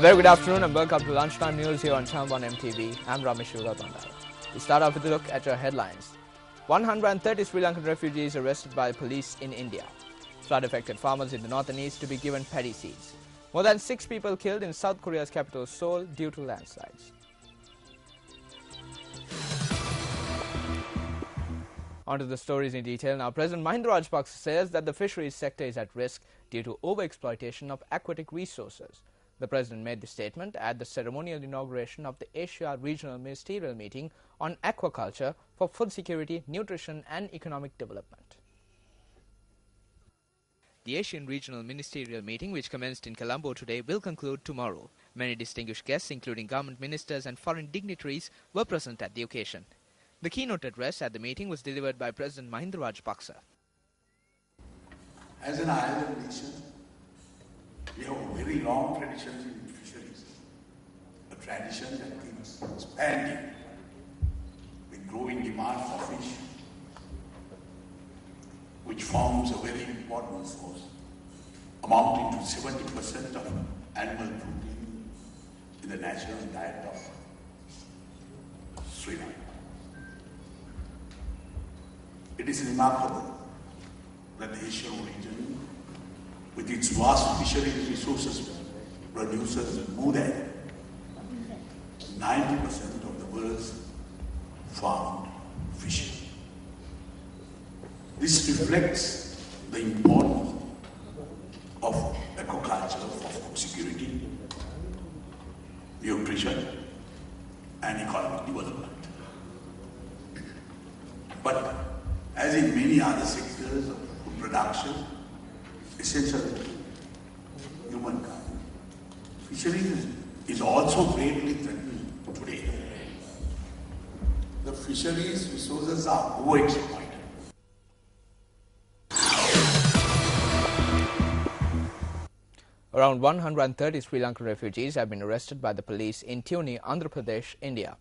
very good afternoon and welcome to Lunchtime News here on Channel 1 MTV. I'm Ramesh Bandara. We start off with a look at your headlines. 130 Sri Lankan refugees arrested by police in India. Flood-affected farmers in the north and east to be given paddy seeds. More than 6 people killed in South Korea's capital Seoul due to landslides. On to the stories in detail now. President Mahinda Rajapaksa says that the fisheries sector is at risk due to overexploitation of aquatic resources. The President made the statement at the ceremonial inauguration of the Asia Regional Ministerial Meeting on Aquaculture for Food Security, Nutrition and Economic Development. The Asian Regional Ministerial Meeting, which commenced in Colombo today, will conclude tomorrow. Many distinguished guests, including government ministers and foreign dignitaries, were present at the occasion. The keynote address at the meeting was delivered by President Mahinda Rajapaksa. As an island nation, we have a very long tradition in fisheries, a tradition that keeps expanding with growing demand for fish, which forms a very important source, amounting to 70% of animal protein in the national diet of Sri Lanka. It is remarkable that the Asian region, with its vast fisheries resources, produces more than 90% of the world's farmed fish. This reflects the importance of aquaculture for food security, nutrition, and economic development. But as in many other sectors of food production, essential to humankind, fisheries is also greatly threatened today. The fisheries resources are overexploited. Around 130 Sri Lankan refugees have been arrested by the police in Tuni, Andhra Pradesh, India.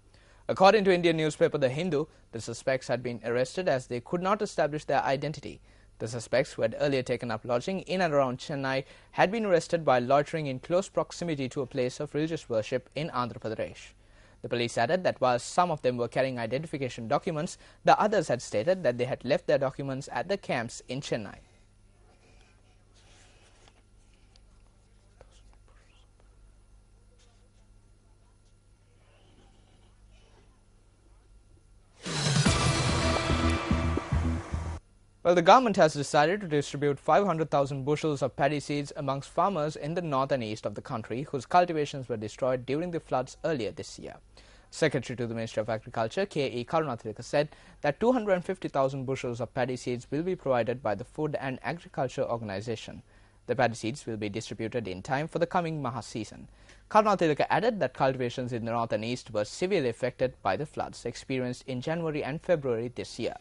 According to Indian newspaper The Hindu, the suspects had been arrested as they could not establish their identity. The suspects, who had earlier taken up lodging in and around Chennai, had been arrested by loitering in close proximity to a place of religious worship in Andhra Pradesh. The police added that while some of them were carrying identification documents, the others had stated that they had left their documents at the camps in Chennai. Well, the government has decided to distribute 500,000 bushels of paddy seeds amongst farmers in the north and east of the country whose cultivations were destroyed during the floods earlier this year. Secretary to the Ministry of Agriculture, K.E. Karunathilaka, said that 250,000 bushels of paddy seeds will be provided by the Food and Agriculture Organization. The paddy seeds will be distributed in time for the coming Maha season. Karunathilaka added that cultivations in the north and east were severely affected by the floods experienced in January and February this year.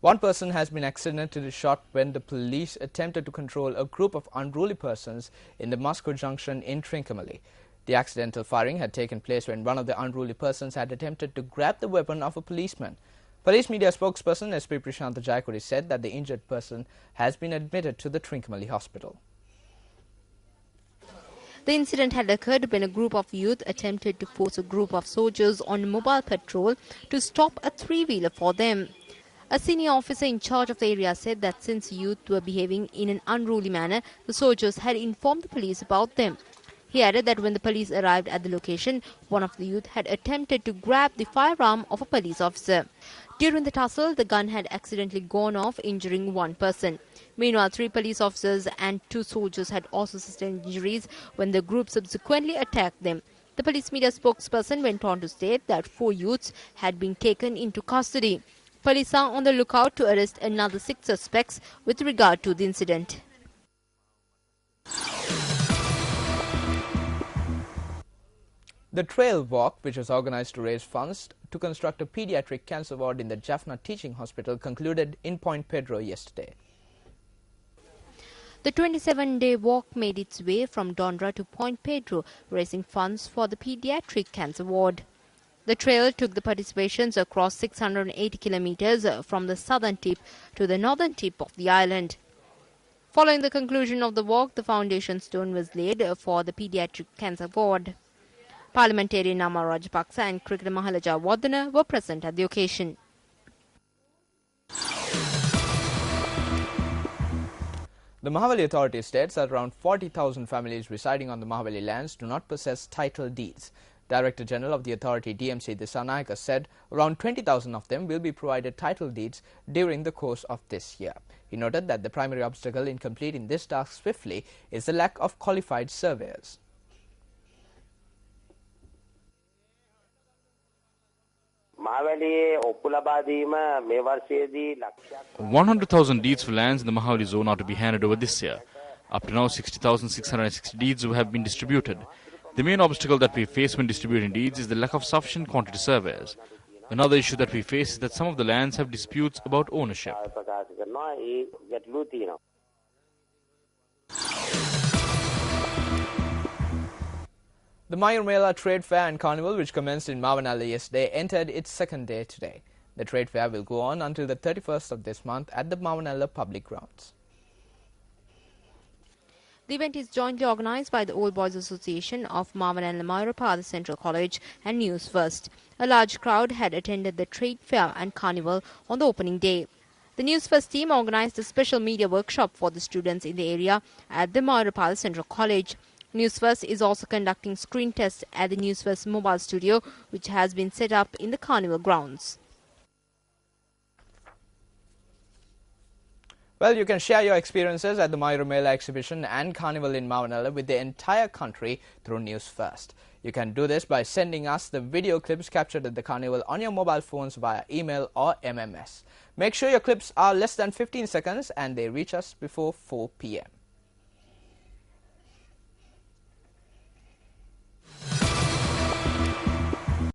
One person has been accidentally shot when the police attempted to control a group of unruly persons in the Moscow Junction in Trincomalee. The accidental firing had taken place when one of the unruly persons had attempted to grab the weapon of a policeman. Police media spokesperson S.P. Prashantha Jayakuri said that the injured person has been admitted to the Trincomalee hospital. The incident had occurred when a group of youth attempted to force a group of soldiers on mobile patrol to stop a three-wheeler for them. A senior officer in charge of the area said that since youth were behaving in an unruly manner, the soldiers had informed the police about them. He added that when the police arrived at the location, one of the youth had attempted to grab the firearm of a police officer. During the tussle, the gun had accidentally gone off, injuring one person. Meanwhile, 3 police officers and 2 soldiers had also sustained injuries when the group subsequently attacked them. The police media spokesperson went on to state that 4 youths had been taken into custody. Police are on the lookout to arrest another 6 suspects with regard to the incident. The Trail Walk, which was organized to raise funds to construct a pediatric cancer ward in the Jaffna Teaching Hospital, concluded in Point Pedro yesterday. The 27-day walk made its way from Dondra to Point Pedro, raising funds for the pediatric cancer ward. The trail took the participations across 680 kilometers from the southern tip to the northern tip of the island. Following the conclusion of the walk, the foundation stone was laid for the pediatric cancer ward. Parliamentarian Nama Rajapaksa and cricketer Mahalaja Wardana were present at the occasion. The Mahawali authority states that around 40,000 families residing on the Mahawali lands do not possess title deeds. Director General of the authority DMC Disanayaka said around 20,000 of them will be provided title deeds during the course of this year. He noted that the primary obstacle in completing this task swiftly is the lack of qualified surveyors. 100,000 deeds for lands in the Mahawali zone are to be handed over this year. Up to now, 60,660 deeds have been distributed. The main obstacle that we face when distributing deeds is the lack of sufficient quantity surveyors. Another issue that we face is that some of the lands have disputes about ownership. The Mayur Mela Trade Fair and Carnival, which commenced in Mavanala yesterday, entered its second day today. The trade fair will go on until the 31st of this month at the Mavanala Public Grounds. The event is jointly organized by the Old Boys Association of Mavanala Mayurapada Central College and News First. A large crowd had attended the trade fair and carnival on the opening day. The News First team organized a special media workshop for the students in the area at the Mayurapada Central College. News First is also conducting screen tests at the News First mobile studio, which has been set up in the carnival grounds. Well, you can share your experiences at the Mayur Mela exhibition and carnival in Mavanala with the entire country through News First. You can do this by sending us the video clips captured at the carnival on your mobile phones via email or MMS. Make sure your clips are less than 15 seconds and they reach us before 4 p.m.